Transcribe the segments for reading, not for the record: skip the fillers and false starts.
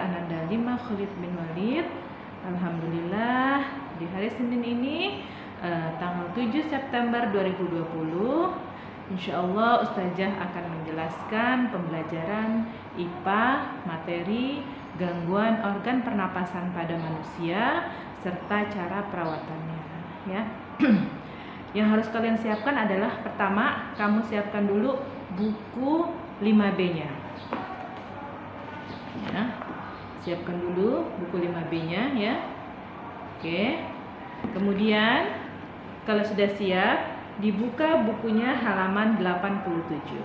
Ananda 5 Khalid bin Walid. Alhamdulillah di hari Senin ini tanggal 7 September 2020, insya Allah Ustazah akan menjelaskan pembelajaran IPA materi gangguan organ pernapasan pada manusia serta cara perawatannya ya. Yang harus kalian siapkan adalah pertama, kamu siapkan dulu buku 5B-nya ya. Siapkan dulu buku 5B-nya ya. Oke. Kemudian kalau sudah siap, dibuka bukunya halaman 87.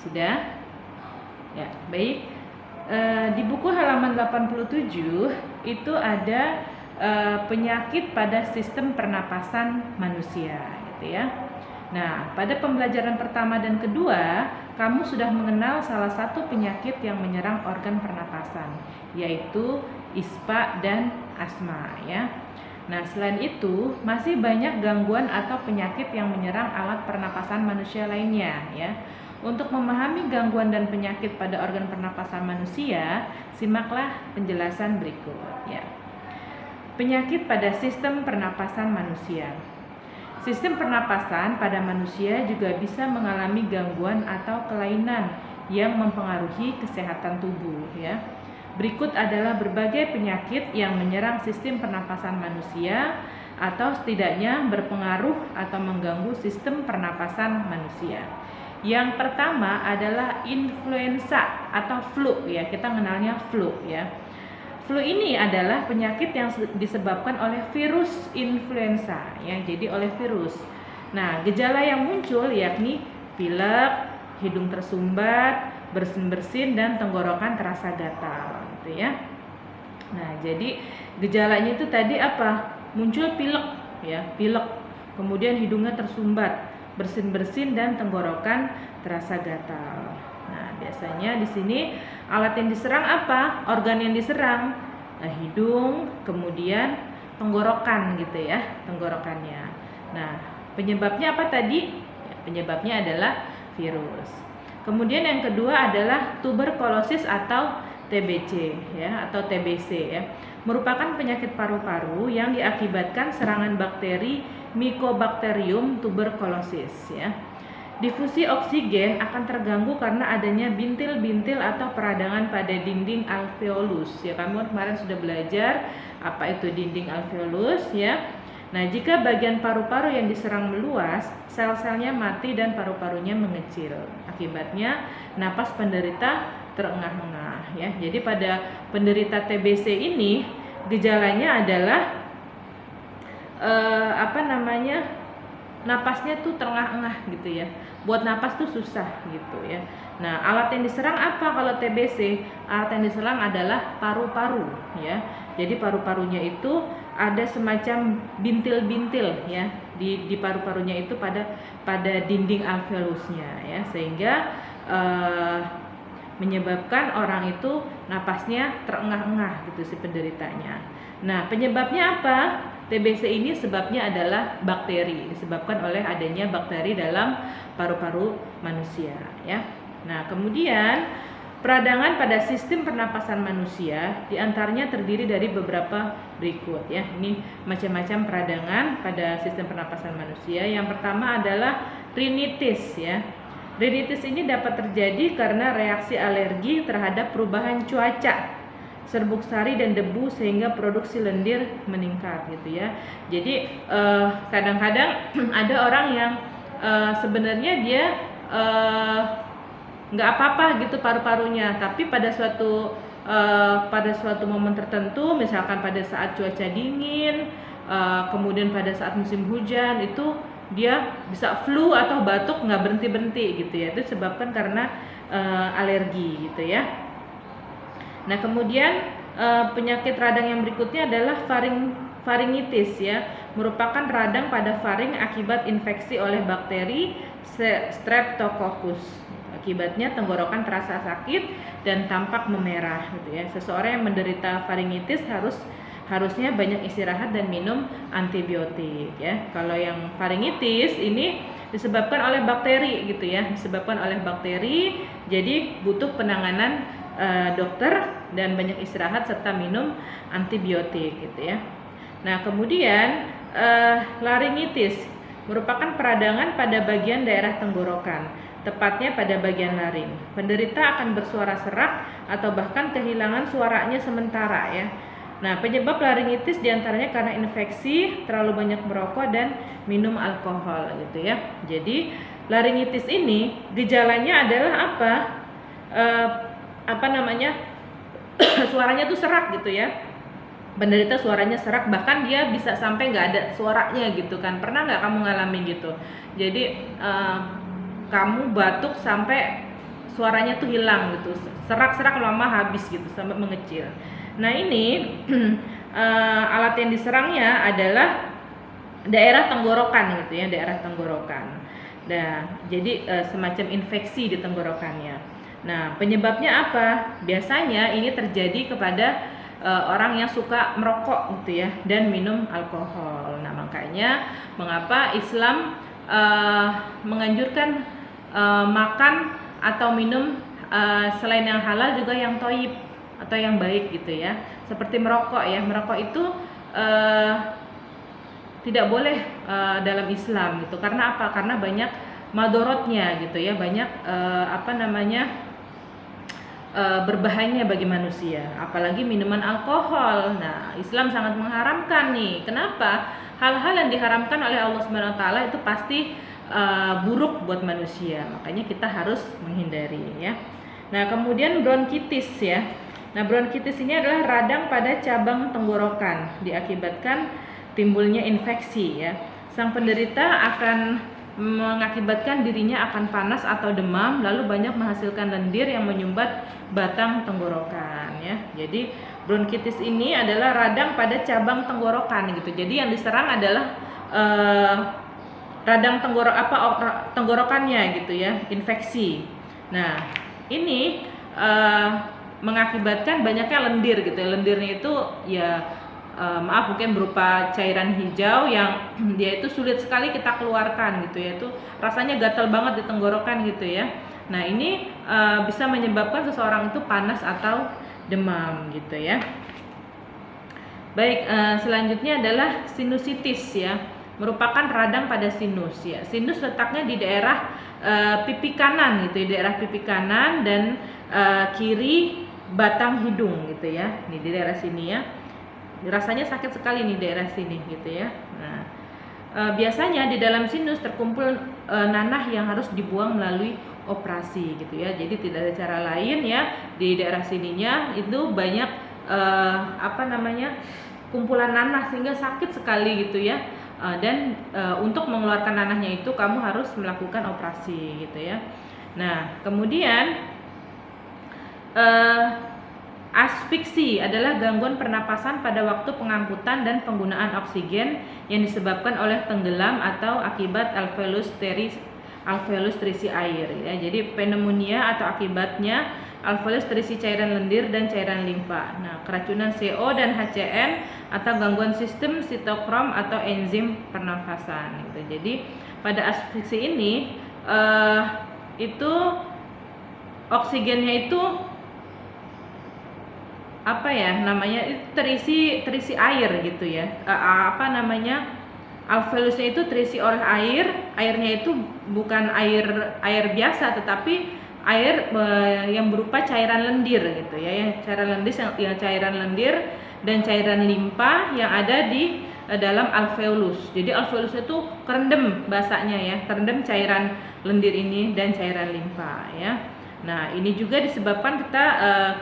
Sudah? Ya, baik. Di buku halaman 87 itu ada penyakit pada sistem pernapasan manusia gitu ya. Nah, pada pembelajaran pertama dan kedua, kamu sudah mengenal salah satu penyakit yang menyerang organ pernapasan, yaitu ISPA dan asma ya. Nah, selain itu, masih banyak gangguan atau penyakit yang menyerang alat pernapasan manusia lainnya ya. Untuk memahami gangguan dan penyakit pada organ pernapasan manusia, simaklah penjelasan berikut ya. Penyakit pada sistem pernapasan manusia. Sistem pernapasan pada manusia juga bisa mengalami gangguan atau kelainan yang mempengaruhi kesehatan tubuh ya. Berikut adalah berbagai penyakit yang menyerang sistem pernapasan manusia atau setidaknya berpengaruh atau mengganggu sistem pernapasan manusia. Yang pertama adalah influenza atau flu ya, kita kenalnya flu ya. Flu ini adalah penyakit yang disebabkan oleh virus influenza ya, jadi oleh virus. Nah, gejala yang muncul yakni pilek, hidung tersumbat, bersin-bersin dan tenggorokan terasa gatal gitu ya. Nah, jadi gejalanya itu tadi apa? Muncul pilek ya, pilek. Kemudian hidungnya tersumbat, bersin-bersin dan tenggorokan terasa gatal. Nah, biasanya di sini alat yang diserang apa? Organ yang diserang. Nah, hidung, kemudian tenggorokan gitu ya, tenggorokannya. Nah, penyebabnya apa tadi? Ya, penyebabnya adalah virus. Kemudian yang kedua adalah tuberkulosis atau TBC ya, atau TBC ya. Merupakan penyakit paru-paru yang diakibatkan serangan bakteri Mycobacterium tuberculosis ya. Difusi oksigen akan terganggu karena adanya bintil-bintil atau peradangan pada dinding alveolus ya. Kamu kemarin sudah belajar apa itu dinding alveolus ya. Nah, jika bagian paru-paru yang diserang meluas, sel-selnya mati dan paru-parunya mengecil. Akibatnya napas penderita terengah-engah ya. Jadi pada penderita TBC ini gejalanya adalah napasnya tuh terengah-engah gitu ya. Buat napas tuh susah gitu ya. Nah, alat yang diserang apa kalau TBC? Alat yang diserang adalah paru-paru ya. Jadi paru-parunya itu ada semacam bintil-bintil ya di paru-parunya itu pada dinding alveolusnya ya, sehingga menyebabkan orang itu napasnya terengah-engah gitu si penderitanya. Nah, penyebabnya apa? TBC ini sebabnya adalah bakteri, disebabkan oleh adanya bakteri dalam paru-paru manusia ya. Nah, kemudian peradangan pada sistem pernapasan manusia diantaranya terdiri dari beberapa berikut ya. Ini macam-macam peradangan pada sistem pernapasan manusia. Yang pertama adalah rinitis ya. Rinitis ini dapat terjadi karena reaksi alergi terhadap perubahan cuaca, serbuk sari dan debu sehingga produksi lendir meningkat gitu ya. Jadi kadang-kadang ada orang yang sebenarnya dia nggak apa-apa gitu paru-parunya, tapi pada suatu momen tertentu, misalkan pada saat cuaca dingin, kemudian pada saat musim hujan itu dia bisa flu atau batuk nggak berhenti-berhenti gitu ya. Itu disebabkan karena alergi gitu ya. Nah, kemudian penyakit radang yang berikutnya adalah faringitis ya, merupakan radang pada faring akibat infeksi oleh bakteri Streptococcus. Akibatnya tenggorokan terasa sakit dan tampak memerah gitu ya. Seseorang yang menderita faringitis harusnya banyak istirahat dan minum antibiotik ya. Kalau yang faringitis ini disebabkan oleh bakteri gitu ya, disebabkan oleh bakteri, jadi butuh penanganan dokter dan banyak istirahat serta minum antibiotik gitu ya. Nah, kemudian laringitis merupakan peradangan pada bagian daerah tenggorokan, tepatnya pada bagian laring. Penderita akan bersuara serak atau bahkan kehilangan suaranya sementara ya. Nah, penyebab laringitis diantaranya karena infeksi, terlalu banyak merokok dan minum alkohol gitu ya. Jadi laringitis ini gejalanya adalah apa? Suaranya tuh serak gitu ya. Penderita suaranya serak, bahkan dia bisa sampai nggak ada suaranya gitu kan. Pernah nggak kamu ngalamin gitu? Jadi kamu batuk sampai suaranya tuh hilang gitu, serak-serak lama habis gitu sampai mengecil. Nah ini alat yang diserangnya adalah daerah tenggorokan gitu ya, daerah tenggorokan. Nah jadi semacam infeksi di tenggorokannya. Nah penyebabnya apa? Biasanya ini terjadi kepada orang yang suka merokok gitu ya dan minum alkohol. Nah makanya mengapa Islam menganjurkan makan atau minum selain yang halal juga yang thayyib atau yang baik gitu ya. Seperti merokok ya, merokok itu tidak boleh dalam Islam gitu. Karena apa? Karena banyak madorotnya gitu ya, banyak berbahayanya bagi manusia, apalagi minuman alkohol. Nah, Islam sangat mengharamkan nih. Kenapa? Hal-hal yang diharamkan oleh Allah Subhanahu wa taala itu pasti buruk buat manusia. Makanya kita harus menghindari ya. Nah, kemudian bronkitis ya. Nah, bronkitis ini adalah radang pada cabang tenggorokan diakibatkan timbulnya infeksi ya. Sang penderita akan mengakibatkan dirinya akan panas atau demam, lalu banyak menghasilkan lendir yang menyumbat batang tenggorokan ya. Jadi bronkitis ini adalah radang pada cabang tenggorokan gitu. Jadi yang diserang adalah radang tenggorokannya gitu ya, infeksi. Nah ini mengakibatkan banyaknya lendir gitu. Lendirnya itu ya mungkin berupa cairan hijau yang dia itu sulit sekali kita keluarkan gitu ya, itu rasanya gatal banget di tenggorokan gitu ya. Nah ini bisa menyebabkan seseorang itu panas atau demam gitu ya. Baik, selanjutnya adalah sinusitis ya, merupakan radang pada sinus ya. Sinus letaknya di daerah pipi kanan gitu ya, daerah pipi kanan dan kiri batang hidung gitu ya. Nih di daerah sini ya. Rasanya sakit sekali nih daerah sini gitu ya. Nah, biasanya di dalam sinus terkumpul nanah yang harus dibuang melalui operasi gitu ya. Jadi tidak ada cara lain ya, di daerah sininya itu banyak kumpulan nanah sehingga sakit sekali gitu ya. Dan untuk mengeluarkan nanahnya itu kamu harus melakukan operasi gitu ya. Nah kemudian asfiksi adalah gangguan pernapasan pada waktu pengangkutan dan penggunaan oksigen yang disebabkan oleh tenggelam atau akibat alveolus terisi air ya. Jadi pneumonia atau akibatnya alveolus terisi cairan lendir dan cairan limfa. Nah, keracunan CO dan HCN atau gangguan sistem sitokrom atau enzim pernafasan gitu. Jadi pada asfiksi ini itu oksigennya itu terisi air gitu ya. Alveolusnya itu terisi oleh air. Airnya itu bukan air biasa, tetapi air yang berupa cairan lendir gitu ya. Yang cairan lendir dan cairan limpa yang ada di dalam alveolus. Jadi alveolusnya itu kerendam bahasanya ya, kerendam cairan lendir ini dan cairan limpa ya. Nah ini juga disebabkan kita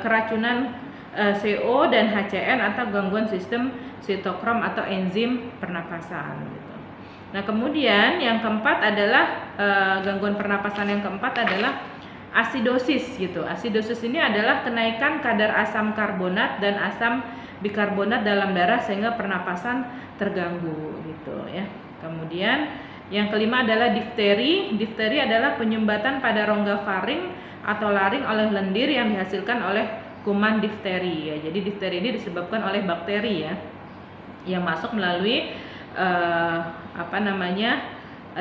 keracunan CO dan HCN atau gangguan sistem sitokrom atau enzim pernapasan gitu. Nah kemudian yang keempat adalah gangguan pernapasan yang keempat adalah asidosis gitu. Asidosis ini adalah kenaikan kadar asam karbonat dan asam bikarbonat dalam darah sehingga pernapasan terganggu gitu ya. Kemudian yang kelima adalah difteri. Difteri adalah penyumbatan pada rongga faring atau laring oleh lendir yang dihasilkan oleh kuman difteri ya. Jadi difteri ini disebabkan oleh bakteri ya, yang masuk melalui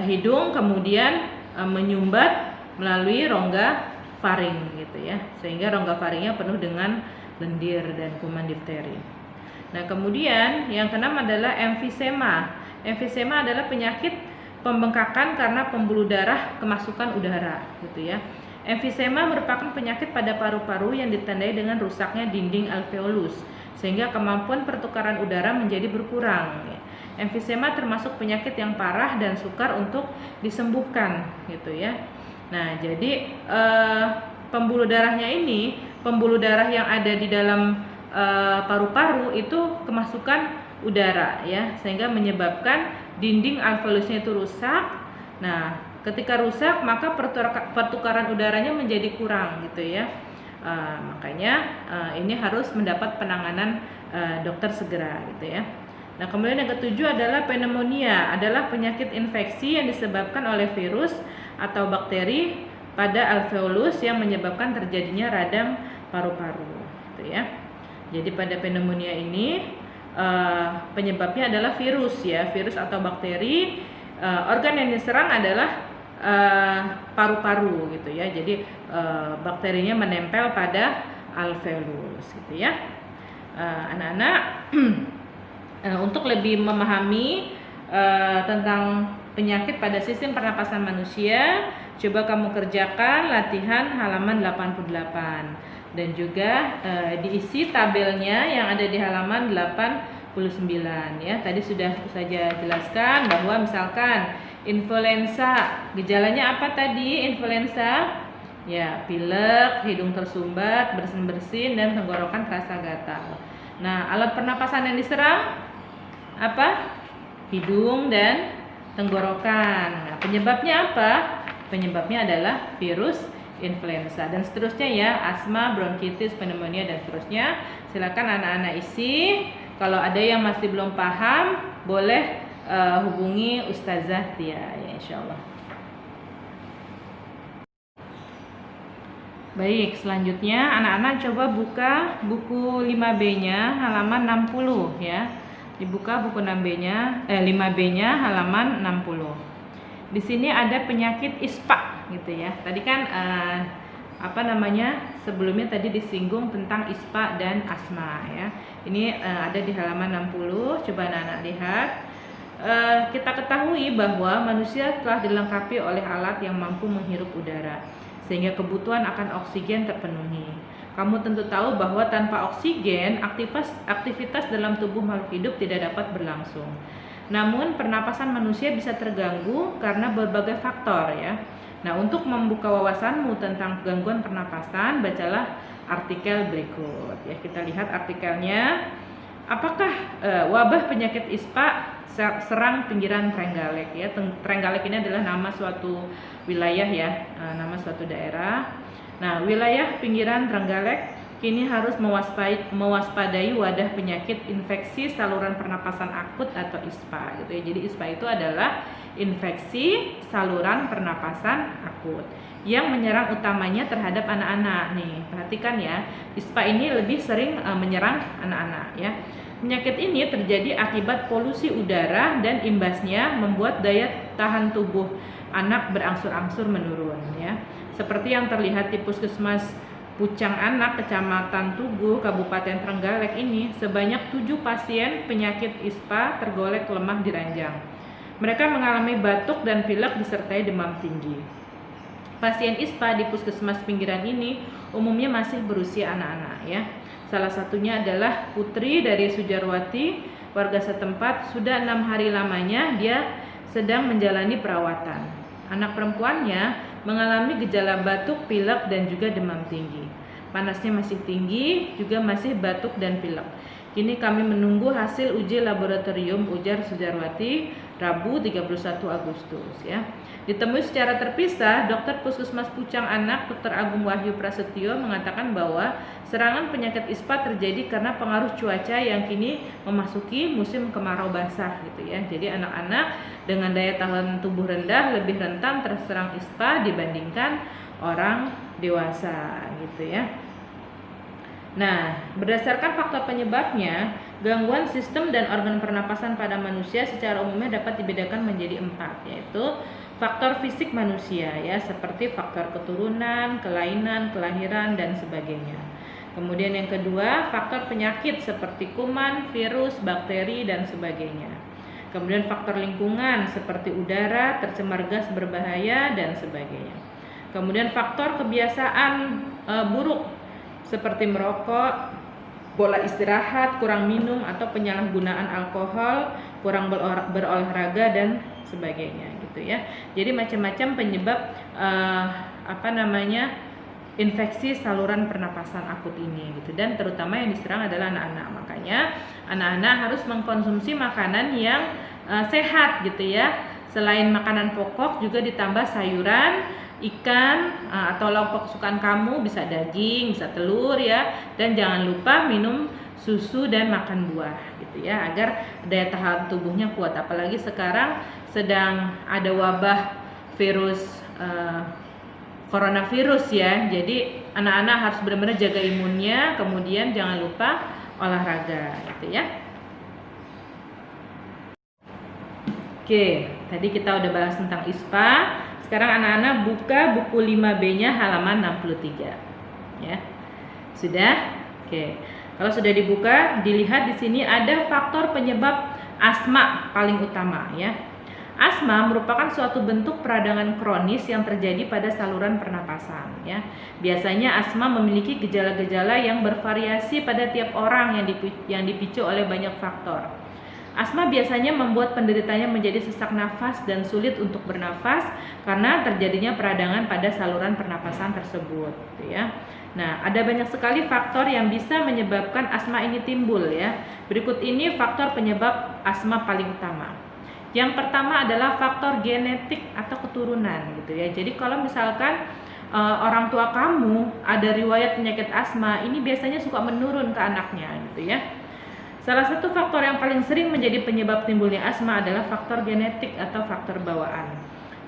hidung kemudian menyumbat melalui rongga faring gitu ya, sehingga rongga faringnya penuh dengan lendir dan kuman difteri. Nah, kemudian yang keenam adalah emfisema. Emfisema adalah penyakit pembengkakan karena pembuluh darah kemasukan udara gitu ya. Emfisema merupakan penyakit pada paru-paru yang ditandai dengan rusaknya dinding alveolus sehingga kemampuan pertukaran udara menjadi berkurang. Emfisema termasuk penyakit yang parah dan sukar untuk disembuhkan gitu ya. Nah, jadi pembuluh darahnya ini, pembuluh darah yang ada di dalam paru-paru itu kemasukan udara ya, sehingga menyebabkan dinding alveolusnya itu rusak. Nah, ketika rusak maka pertukaran udaranya menjadi kurang gitu ya. Makanya ini harus mendapat penanganan dokter segera gitu ya. Nah, kemudian yang ketujuh adalah pneumonia, adalah penyakit infeksi yang disebabkan oleh virus atau bakteri pada alveolus yang menyebabkan terjadinya radang paru-paru gitu ya. Jadi pada pneumonia ini penyebabnya adalah virus ya, virus atau bakteri. Organ yang diserang adalah paru-paru gitu ya. Jadi bakterinya menempel pada alveolus gitu ya. Anak-anak untuk lebih memahami tentang penyakit pada sistem pernapasan manusia, coba kamu kerjakan latihan halaman 88 dan juga diisi tabelnya yang ada di halaman 89 ya. Tadi sudah saja jelaskan bahwa misalkan influenza, gejalanya apa tadi? Influenza ya, pilek, hidung tersumbat, bersin-bersin dan tenggorokan terasa gatal. Nah, alat pernapasan yang diserang apa? Hidung dan tenggorokan. Nah, penyebabnya apa? Penyebabnya adalah virus influenza dan seterusnya ya, asma, bronkitis, pneumonia dan seterusnya. Silakan anak-anak isi. Kalau ada yang masih belum paham, boleh hubungi Ustazah Tia ya, insyaallah. Baik, selanjutnya anak-anak coba buka buku 5B-nya halaman 60 ya. Dibuka buku 5B-nya halaman 60. Di sini ada penyakit ISPA gitu ya. Tadi kan sebelumnya tadi disinggung tentang ISPA dan asma ya. Ini ada di halaman 60. Coba anak-anak lihat. Kita ketahui bahwa manusia telah dilengkapi oleh alat yang mampu menghirup udara sehingga kebutuhan akan oksigen terpenuhi. Kamu tentu tahu bahwa tanpa oksigen, aktivitas dalam tubuh makhluk hidup tidak dapat berlangsung. Namun, pernapasan manusia bisa terganggu karena berbagai faktor ya. Nah, untuk membuka wawasanmu tentang gangguan pernapasan, bacalah artikel berikut. Ya, kita lihat artikelnya. Apakah wabah penyakit ISPA serang pinggiran Trenggalek ya? Trenggalek ini adalah nama suatu wilayah ya, nama suatu daerah. Nah, wilayah pinggiran Trenggalek kini harus mewaspadai wadah penyakit infeksi saluran pernapasan akut atau ISPA gitu ya. Jadi ISPA itu adalah infeksi saluran pernapasan akut yang menyerang utamanya terhadap anak-anak nih. Perhatikan ya, ISPA ini lebih sering menyerang anak-anak ya. Penyakit ini terjadi akibat polusi udara dan imbasnya membuat daya tahan tubuh anak berangsur-angsur menurun ya. Seperti yang terlihat di Puskesmas Pucang Anak, Kecamatan Tugu, Kabupaten Trenggalek ini, sebanyak 7 pasien penyakit ISPA tergolek lemah di ranjang. Mereka mengalami batuk dan pilek disertai demam tinggi. Pasien ISPA di puskesmas pinggiran ini umumnya masih berusia anak-anak ya. Salah satunya adalah Putri dari Sujarwati, warga setempat. Sudah 6 hari lamanya dia sedang menjalani perawatan. Anak perempuannya mengalami gejala batuk, pilek, dan juga demam tinggi. Panasnya masih tinggi, juga masih batuk dan pilek. Kini kami menunggu hasil uji laboratorium, ujar Sujarwati, Rabu 31 Agustus ya. Ditemui secara terpisah, Dokter Puskesmas Pucang Anak, Dr. Agung Wahyu Prasetyo mengatakan bahwa serangan penyakit ISPA terjadi karena pengaruh cuaca yang kini memasuki musim kemarau basah gitu ya. Jadi anak-anak dengan daya tahan tubuh rendah lebih rentan terserang ISPA dibandingkan orang dewasa gitu ya. Nah, berdasarkan faktor penyebabnya, gangguan sistem dan organ pernapasan pada manusia secara umumnya dapat dibedakan menjadi 4, yaitu faktor fisik manusia ya, seperti faktor keturunan, kelainan, kelahiran, dan sebagainya. Kemudian yang kedua, faktor penyakit seperti kuman, virus, bakteri, dan sebagainya. Kemudian faktor lingkungan seperti udara, tercemar gas berbahaya, dan sebagainya. Kemudian faktor kebiasaan buruk seperti merokok, pola istirahat, kurang minum atau penyalahgunaan alkohol, kurang berolahraga, dan sebagainya gitu ya. Jadi macam-macam penyebab infeksi saluran pernapasan akut ini gitu, dan terutama yang diserang adalah anak-anak. Makanya anak-anak harus mengkonsumsi makanan yang sehat gitu ya. Selain makanan pokok juga ditambah sayuran, ikan atau lauk kesukaan kamu, bisa daging, bisa telur ya, dan jangan lupa minum susu dan makan buah gitu ya, agar daya tahan tubuhnya kuat. Apalagi sekarang sedang ada wabah virus coronavirus ya, jadi anak-anak harus benar-benar jaga imunnya, kemudian jangan lupa olahraga gitu ya. Oke, tadi kita udah bahas tentang ISPA. Sekarang anak-anak buka buku 5B-nya halaman 63. Ya. Sudah? Oke. Kalau sudah dibuka, dilihat di sini ada faktor penyebab asma paling utama ya. Asma merupakan suatu bentuk peradangan kronis yang terjadi pada saluran pernapasan ya. Biasanya asma memiliki gejala-gejala yang bervariasi pada tiap orang yang dipicu oleh banyak faktor. Asma biasanya membuat penderitanya menjadi sesak nafas dan sulit untuk bernafas karena terjadinya peradangan pada saluran pernapasan tersebut gitu ya. Nah, ada banyak sekali faktor yang bisa menyebabkan asma ini timbul ya. Berikut ini faktor penyebab asma paling utama. Yang pertama adalah faktor genetik atau keturunan gitu ya. Jadi kalau misalkan orang tua kamu ada riwayat penyakit asma, ini biasanya suka menurun ke anaknya gitu ya. Salah satu faktor yang paling sering menjadi penyebab timbulnya asma adalah faktor genetik atau faktor bawaan.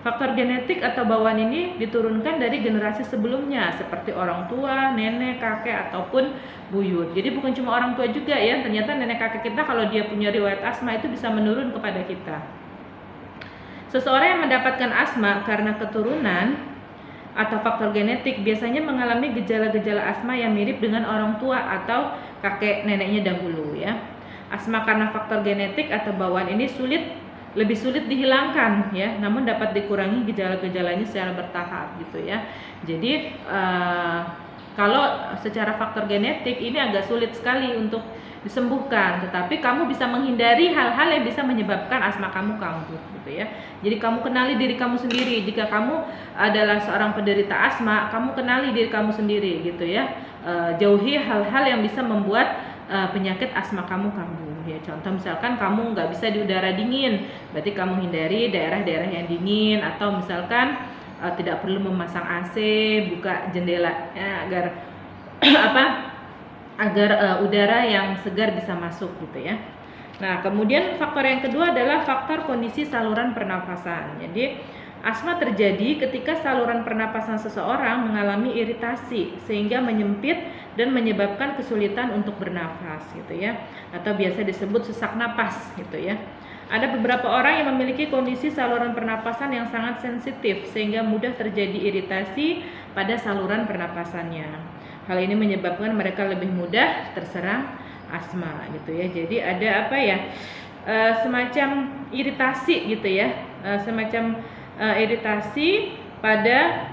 Faktor genetik atau bawaan ini diturunkan dari generasi sebelumnya seperti orang tua, nenek, kakek, ataupun buyut. Jadi bukan cuma orang tua juga ya, ternyata nenek kakek kita kalau dia punya riwayat asma itu bisa menurun kepada kita. Seseorang yang mendapatkan asma karena keturunan atau faktor genetik biasanya mengalami gejala-gejala asma yang mirip dengan orang tua atau kakek neneknya dahulu ya. Asma karena faktor genetik atau bawaan ini lebih sulit dihilangkan ya, namun dapat dikurangi gejala-gejalanya secara bertahap gitu ya. Jadi kalau secara faktor genetik ini agak sulit sekali untuk disembuhkan, tetapi kamu bisa menghindari hal-hal yang bisa menyebabkan asma kamu kambuh gitu ya. Jadi kamu kenali diri kamu sendiri. Jika kamu adalah seorang penderita asma, kamu kenali diri kamu sendiri gitu ya. Jauhi hal-hal yang bisa membuat penyakit asma kamu kambuh ya. Contoh misalkan kamu nggak bisa di udara dingin, berarti kamu hindari daerah-daerah yang dingin, atau misalkan tidak perlu memasang AC, buka jendela ya, agar udara yang segar bisa masuk gitu ya. Nah, kemudian faktor yang kedua adalah faktor kondisi saluran pernapasan. Jadi, asma terjadi ketika saluran pernapasan seseorang mengalami iritasi sehingga menyempit dan menyebabkan kesulitan untuk bernafas gitu ya, atau biasa disebut sesak napas gitu ya. Ada beberapa orang yang memiliki kondisi saluran pernapasan yang sangat sensitif sehingga mudah terjadi iritasi pada saluran pernapasannya. Hal ini menyebabkan mereka lebih mudah terserang asma gitu ya. Jadi ada semacam iritasi gitu ya, iritasi pada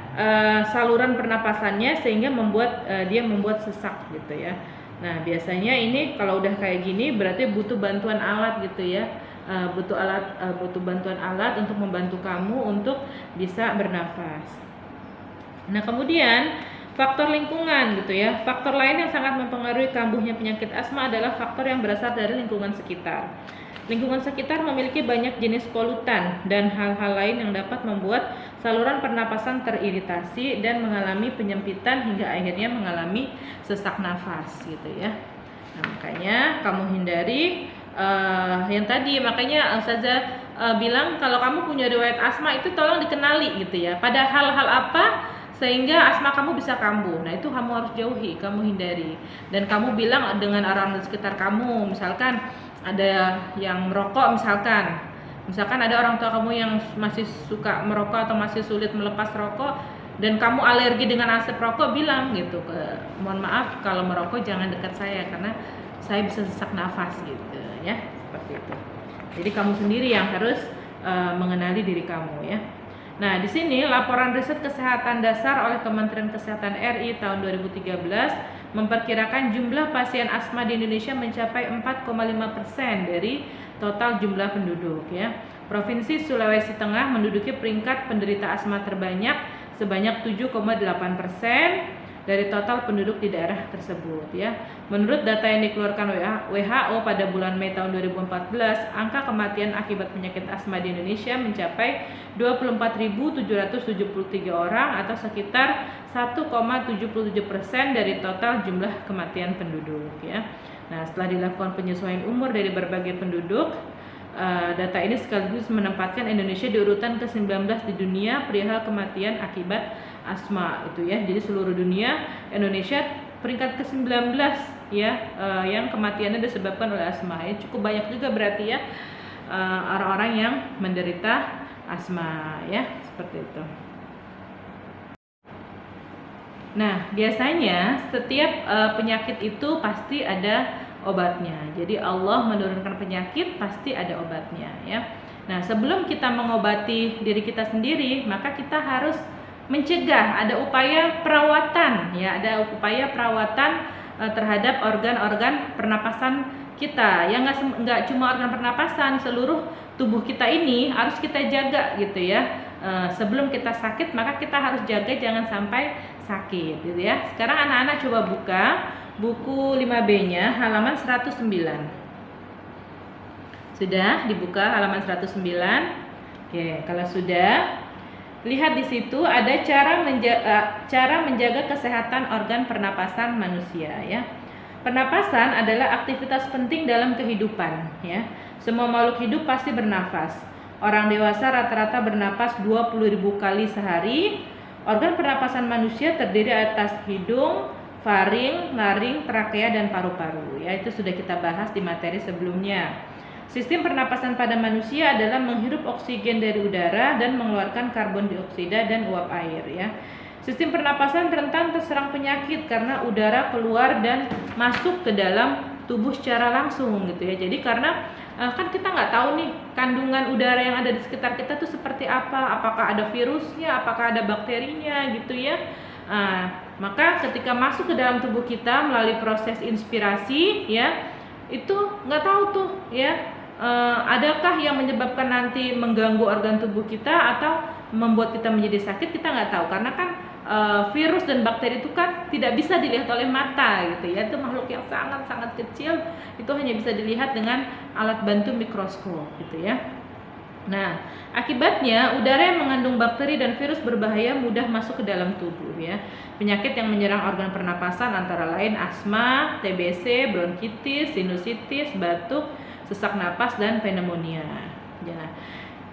saluran pernapasannya sehingga membuat dia membuat sesak gitu ya. Nah, biasanya ini kalau udah kayak gini berarti butuh bantuan alat gitu ya. Butuh bantuan alat untuk membantu kamu untuk bisa bernafas. Nah, kemudian faktor lingkungan gitu ya. Faktor lain yang sangat mempengaruhi kambuhnya penyakit asma adalah faktor yang berasal dari lingkungan sekitar. Lingkungan sekitar memiliki banyak jenis polutan dan hal-hal lain yang dapat membuat saluran pernapasan teriritasi dan mengalami penyempitan hingga akhirnya mengalami sesak nafas gitu ya. Nah, makanya kamu hindari yang tadi, makanya Ustazah bilang kalau kamu punya riwayat asma itu tolong dikenali gitu ya. Pada hal-hal apa sehingga asma kamu bisa kambuh. Nah, itu kamu harus jauhi, kamu hindari. Dan kamu bilang dengan orang di sekitar kamu, misalkan ada yang merokok misalkan ada orang tua kamu yang masih suka merokok atau masih sulit melepas rokok dan kamu alergi dengan asap rokok, bilang gitu, mohon maaf kalau merokok jangan dekat saya karena saya bisa sesak nafas gitu ya, seperti itu. Jadi kamu sendiri yang harus mengenali diri kamu ya. Nah, di sini laporan riset kesehatan dasar oleh Kementerian Kesehatan RI tahun 2013 memperkirakan jumlah pasien asma di Indonesia mencapai 4,5% dari total jumlah penduduk ya. Provinsi Sulawesi Tengah menduduki peringkat penderita asma terbanyak sebanyak 7,8% dari total penduduk di daerah tersebut ya. Menurut data yang dikeluarkan WHO pada bulan Mei tahun 2014, angka kematian akibat penyakit asma di Indonesia mencapai 24.773 orang atau sekitar 1,77% dari total jumlah kematian penduduk ya. Nah, setelah dilakukan penyesuaian umur dari berbagai penduduk, data ini sekaligus menempatkan Indonesia di urutan ke-19 di dunia perihal kematian akibat asma itu ya. Jadi seluruh dunia, Indonesia peringkat ke-19 ya, yang kematiannya disebabkan oleh asma ya. Cukup banyak juga berarti ya orang-orang yang menderita asma ya, seperti itu. Nah, biasanya setiap penyakit itu pasti ada obatnya. Jadi Allah menurunkan penyakit pasti ada obatnya ya. Nah, sebelum kita mengobati diri kita sendiri, maka kita harus mencegah, ada upaya perawatan ya, ada upaya perawatan terhadap organ-organ pernapasan kita. Ya nggak cuma organ pernapasan, seluruh tubuh kita ini harus kita jaga gitu ya. Sebelum kita sakit maka kita harus jaga jangan sampai sakit gitu ya. Sekarang anak-anak coba buka buku 5B-nya halaman 109. Sudah dibuka halaman 109? Oke, kalau sudah, lihat di situ ada cara menjaga kesehatan organ pernapasan manusia ya. Pernapasan adalah aktivitas penting dalam kehidupan ya. Semua makhluk hidup pasti bernafas. Orang dewasa rata-rata bernapas 20.000 kali sehari. Organ pernapasan manusia terdiri atas hidung, faring, laring, trakea, dan paru-paru ya. Itu sudah kita bahas di materi sebelumnya. Sistem pernapasan pada manusia adalah menghirup oksigen dari udara dan mengeluarkan karbon dioksida dan uap air ya. Sistem pernapasan rentan terserang penyakit karena udara keluar dan masuk ke dalam tubuh secara langsung gitu ya. Jadi karena kan kita nggak tahu nih kandungan udara yang ada di sekitar kita tuh seperti apa, apakah ada virusnya, apakah ada bakterinya gitu ya. Maka ketika masuk ke dalam tubuh kita melalui proses inspirasi ya, itu nggak tahu tuh ya, adakah yang menyebabkan nanti mengganggu organ tubuh kita atau membuat kita menjadi sakit, kita nggak tahu karena kan virus dan bakteri itu kan tidak bisa dilihat oleh mata gitu ya. Itu makhluk yang sangat-sangat kecil, itu hanya bisa dilihat dengan alat bantu mikroskop gitu ya. Nah, akibatnya udara yang mengandung bakteri dan virus berbahaya mudah masuk ke dalam tubuh ya. Penyakit yang menyerang organ pernapasan antara lain asma, TBC, bronkitis, sinusitis, batuk, sesak napas, dan pneumonia. Ya.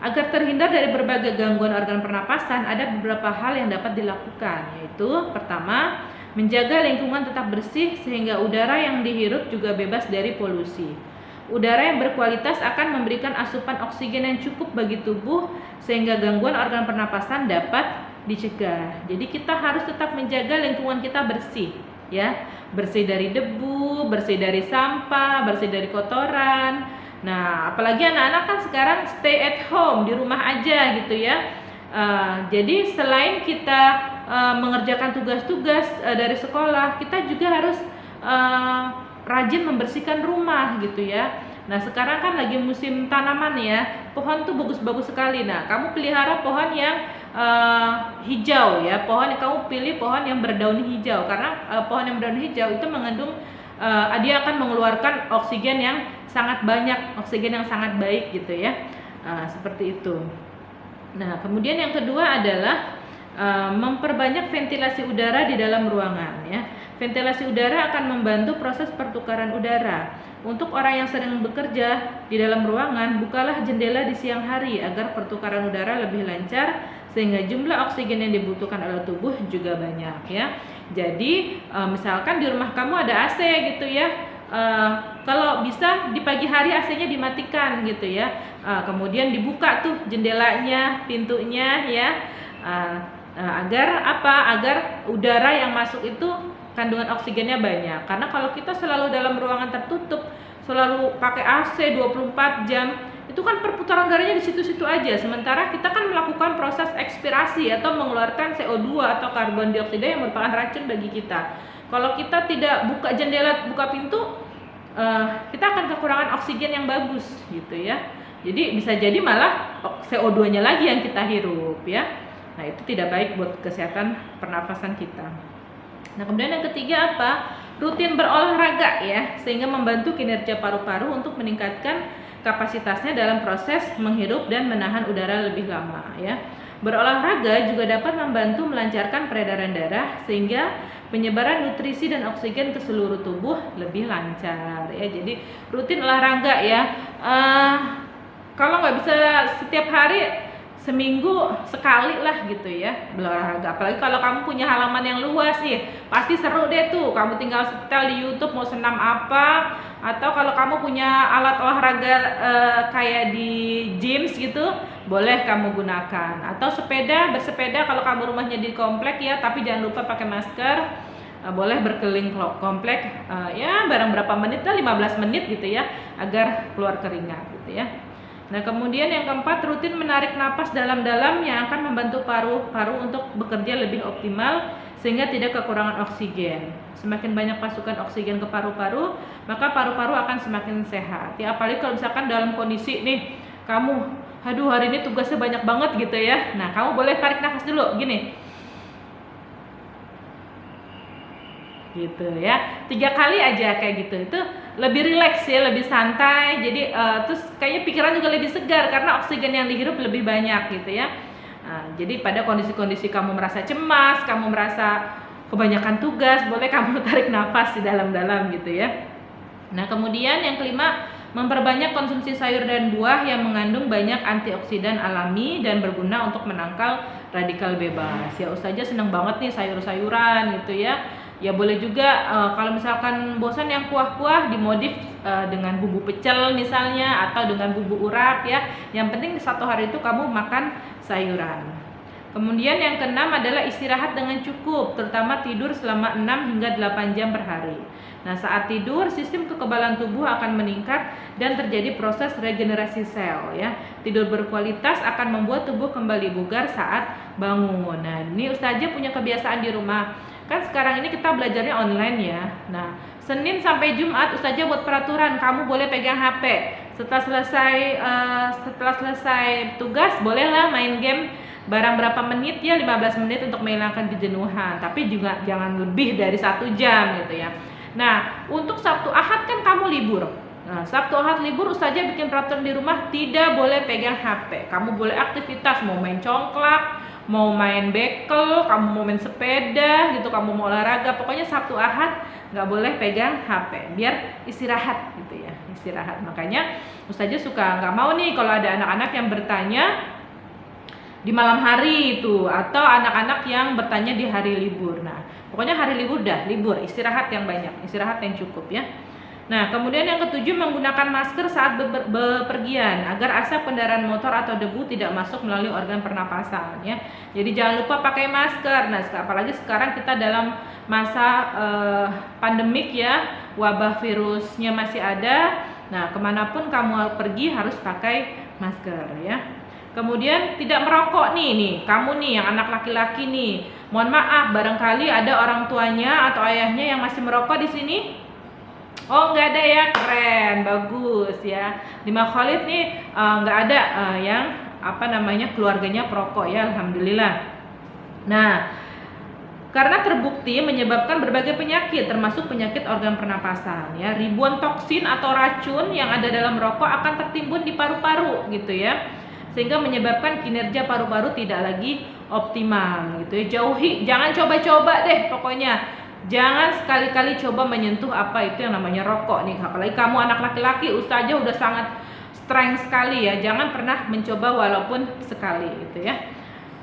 Agar terhindar dari berbagai gangguan organ pernapasan, ada beberapa hal yang dapat dilakukan, yaitu pertama, menjaga lingkungan tetap bersih sehingga udara yang dihirup juga bebas dari polusi. Udara yang berkualitas akan memberikan asupan oksigen yang cukup bagi tubuh sehingga gangguan organ pernapasan dapat dicegah. Jadi kita harus tetap menjaga lingkungan kita bersih ya, bersih dari debu, bersih dari sampah, bersih dari kotoran. Nah, apalagi anak-anak kan sekarang stay at home, di rumah aja gitu ya. Jadi selain kita mengerjakan tugas-tugas dari sekolah, kita juga harus rajin membersihkan rumah gitu ya. Nah, sekarang kan lagi musim tanaman ya, pohon tuh bagus-bagus sekali. Nah, kamu pelihara pohon yang hijau ya, kamu pilih pohon yang berdaun hijau karena pohon yang berdaun hijau itu mengandung dia akan mengeluarkan oksigen yang sangat banyak, oksigen yang sangat baik gitu ya. Seperti itu. Nah, kemudian yang kedua adalah memperbanyak ventilasi udara di dalam ruangan ya. Ventilasi udara akan membantu proses pertukaran udara. Untuk orang yang sering bekerja di dalam ruangan, bukalah jendela di siang hari agar pertukaran udara lebih lancar sehingga jumlah oksigen yang dibutuhkan oleh tubuh juga banyak ya. Jadi misalkan di rumah kamu ada AC gitu ya, kalau bisa di pagi hari AC-nya dimatikan gitu ya, kemudian dibuka tuh jendelanya, pintunya ya, agar apa? Agar udara yang masuk itu kandungan oksigennya banyak. Karena kalau kita selalu dalam ruangan tertutup, selalu pakai AC 24 jam, itu kan perputaran udaranya di situ-situ aja. Sementara kita kan melakukan proses ekspirasi atau mengeluarkan CO2 atau karbon dioksida yang merupakan racun bagi kita. Kalau kita tidak buka jendela, buka pintu, kita akan kekurangan oksigen yang bagus gitu ya. Jadi bisa jadi malah CO2-nya lagi yang kita hirup ya. Nah, itu tidak baik buat kesehatan pernafasan kita. Nah, kemudian yang ketiga apa? Rutin berolahraga ya, sehingga membantu kinerja paru-paru untuk meningkatkan kapasitasnya dalam proses menghirup dan menahan udara lebih lama ya. Berolahraga juga dapat membantu melancarkan peredaran darah sehingga penyebaran nutrisi dan oksigen ke seluruh tubuh lebih lancar ya. Jadi rutin olahraga ya. Kalau nggak bisa setiap hari, seminggu sekali lah gitu ya berolahraga. Apalagi kalau kamu punya halaman yang luas nih, pasti seru deh tuh. Kamu tinggal setel di YouTube mau senam apa, atau kalau kamu punya alat olahraga kayak di gyms gitu, boleh kamu gunakan. Atau bersepeda kalau kamu rumahnya di komplek ya, tapi jangan lupa pakai masker. Boleh berkeliling komplek ya barang berapa menit lah, 15 menit gitu ya, agar keluar keringat gitu ya. Nah, kemudian yang keempat, rutin menarik napas dalam-dalam yang akan membantu paru-paru untuk bekerja lebih optimal sehingga tidak kekurangan oksigen. Semakin banyak pasukan oksigen ke paru-paru, maka paru-paru akan semakin sehat. Ya, apalagi kalau misalkan dalam kondisi nih, kamu, aduh hari ini tugasnya banyak banget gitu ya. Nah, kamu boleh tarik nafas dulu, gini. Gitu ya, 3 kali aja kayak gitu, itu lebih rileks ya, lebih santai. Jadi terus kayaknya pikiran juga lebih segar karena oksigen yang dihirup lebih banyak gitu ya. Jadi pada kondisi-kondisi kamu merasa cemas, kamu merasa kebanyakan tugas, boleh kamu tarik nafas di dalam-dalam gitu ya. Nah, kemudian yang kelima, memperbanyak konsumsi sayur dan buah yang mengandung banyak antioksidan alami dan berguna untuk menangkal radikal bebas. Ya, Ustazah seneng banget nih sayur-sayuran gitu ya. Ya boleh juga kalau misalkan bosan yang kuah-kuah dimodif dengan bumbu pecel misalnya, atau dengan bumbu urap ya. Yang penting satu hari itu kamu makan sayuran. Kemudian yang keenam adalah istirahat dengan cukup, terutama tidur selama 6 hingga 8 jam per hari. Nah, saat tidur sistem kekebalan tubuh akan meningkat dan terjadi proses regenerasi sel ya. Tidur berkualitas akan membuat tubuh kembali bugar saat bangun. Nah, ini Ustazah punya kebiasaan di rumah. Kan sekarang ini kita belajarnya online ya. Nah, Senin sampai Jumat Ustazah buat peraturan, kamu boleh pegang HP. Setelah selesai tugas bolehlah main game barang berapa menit ya, 15 menit untuk menghilangkan kejenuhan. Tapi juga jangan lebih dari 1 jam gitu ya. Nah, untuk Sabtu Ahad kan kamu libur. Nah, Sabtu Ahad libur, Ustazah bikin peraturan di rumah, tidak boleh pegang HP. Kamu boleh aktivitas, mau main congklak, mau main bekel, kamu mau main sepeda gitu, kamu mau olahraga, pokoknya Sabtu Ahad nggak boleh pegang HP, biar istirahat gitu ya, istirahat. Makanya Ustazah suka nggak mau nih kalau ada anak-anak yang bertanya di malam hari itu, atau anak-anak yang bertanya di hari libur. Nah, pokoknya hari libur dah libur, istirahat yang banyak, istirahat yang cukup ya. Nah, kemudian yang ketujuh, menggunakan masker saat bepergian agar asap kendaraan motor atau debu tidak masuk melalui organ pernapasan ya. Jadi jangan lupa pakai masker. Nah, apalagi sekarang kita dalam masa pandemik ya, wabah virusnya masih ada. Nah, kemanapun kamu pergi harus pakai masker ya. Kemudian tidak merokok nih, kamu nih yang anak laki-laki nih. Mohon maaf, barangkali ada orang tuanya atau ayahnya yang masih merokok di sini. Oh, nggak ada ya, keren, bagus ya. Di Makholid nih nggak ada yang keluarganya perokok ya, alhamdulillah. Nah, karena terbukti menyebabkan berbagai penyakit termasuk penyakit organ pernapasan ya. Ribuan toksin atau racun yang ada dalam rokok akan tertimbun di paru-paru gitu ya, sehingga menyebabkan kinerja paru-paru tidak lagi optimal gitu ya. Jauhi, jangan coba-coba deh pokoknya. Jangan sekali-kali coba menyentuh apa itu yang namanya rokok nih. Apalagi kamu anak laki-laki, Ustazah udah sangat strength sekali ya. Jangan pernah mencoba walaupun sekali gitu ya.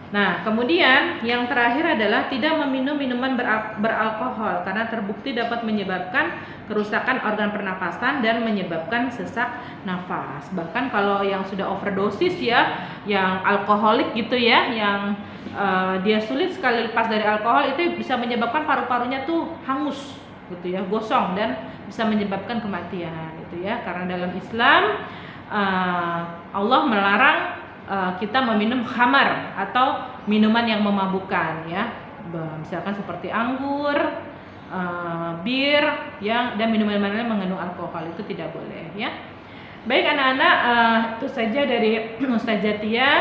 Nah, kemudian yang terakhir adalah tidak meminum minuman beralkohol karena terbukti dapat menyebabkan kerusakan organ pernapasan dan menyebabkan sesak nafas. Bahkan kalau yang sudah overdosis ya, yang alkoholik gitu ya, yang dia sulit sekali lepas dari alkohol, itu bisa menyebabkan paru-parunya tuh hangus gitu ya, gosong, dan bisa menyebabkan kematian gitu ya. Karena dalam Islam Allah melarang kita meminum khamar atau minuman yang memabukkan ya, misalkan seperti anggur, bir dan minuman-minuman yang mengandung alkohol, itu tidak boleh ya. Baik anak-anak, itu saja dari Ustazah Tia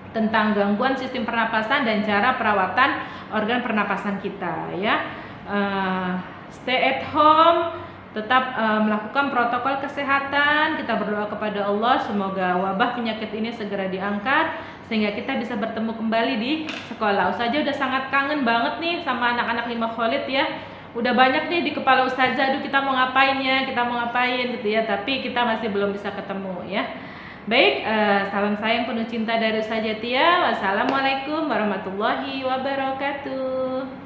tentang gangguan sistem pernapasan dan cara perawatan organ pernapasan kita ya. Stay at home, tetap melakukan protokol kesehatan. Kita berdoa kepada Allah semoga wabah penyakit ini segera diangkat sehingga kita bisa bertemu kembali di sekolah. Ustazah udah sangat kangen banget nih sama anak-anak Lima Kholid ya. Udah banyak nih di kepala Ustazah, aduh kita mau ngapain ya, kita mau ngapain gitu ya, tapi kita masih belum bisa ketemu ya. Baik, salam sayang penuh cinta dari Ustazah Tia. Wassalamualaikum warahmatullahi wabarakatuh.